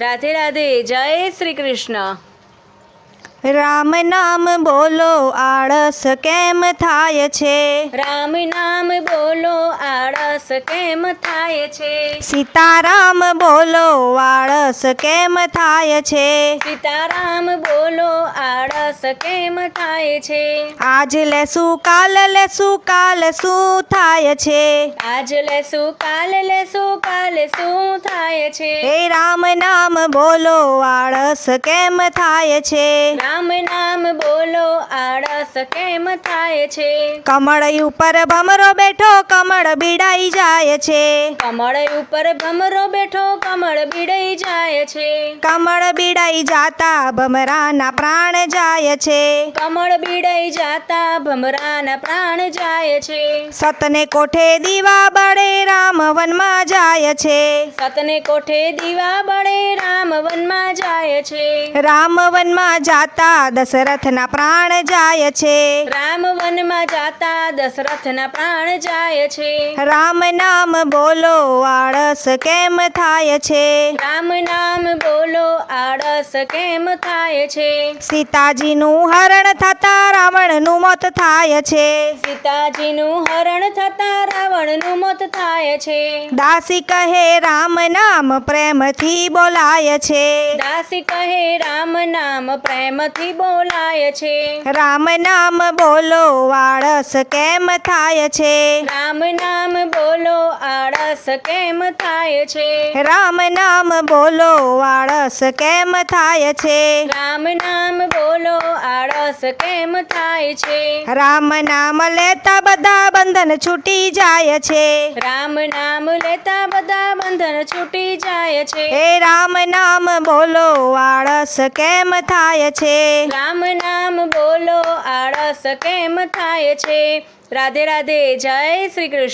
રાધે રાધે. જય શ્રી કૃષ્ણ. રામ નામ બોલો આળસ કેમ થાય છે? રામ નામ બોલો આળસ કેમ થાય છે? સીતારામ બોલો આળસ કેમ થાય છે? સીતારામ બોલો આળસ કેમ થાય છે? આજ લેશું કાલ શું થાય છે? આજ લેશું કાલે શું થાય છે? હે રામ નામ બોલો આળસ કેમ થાય છે? રામ નામ બોલો આળસ કેમ થાય છે? કમળ ઉપર ભમરો બેઠો કમળ બીડાઈ જાય છે. કમળ ઉપર ભમરો બેઠો કમળ બીડાઈ જાય છે. કમળ બીડાઈ જાતા ભમરાના પ્રાણ જાય છે. કમળ બીડાઈ જાતા ભમરાના પ્રાણ જાય છે. સતને કોઠે દીવા બળે રામ વનમાં જાય છે. સતને કોઠે દીવા બળે રામ વનમાં જાય છે. રામ વનમાં જાતા દશરથના પ્રાણ જાય છે. રામ વનમાં જાતા દશરથના પ્રાણ જાય છે. રામ નામ બોલો આળસ કેમ થાય છે? રામ નામ બોલો આળસ કેમ થાય છે? સીતાજીનું હરણ થતા રાવણનું મોત થાય છે. સીતાજીનું હરણ થતા રાવણનું મોત થાય છે. દાસી કહે રામ નામ પ્રેમથી બોલાય છે. દાસી કહે રામ નામ પ્રેમથી બોલાય છે. રામ નામ બોલો આળસ કેમ થાય છે? રામ નામ બોલો આળસ કેમ થાય છે? રામ નામ બોલો આળસ કેમ થાય છે? રામ નામ બોલો આળસ કેમ થાય છે? રામ નામ લેતા બધા બંધન છૂટી જાય છે. રામ નામ લેતા બધા બંધન છૂટી જાય છે. હે રામ નામ બોલો આળસ કેમ થાય છે? રામ નામ બોલો આળસ કેમ થાય છે? રાધે રાધે. જય શ્રી કૃષ્ણ.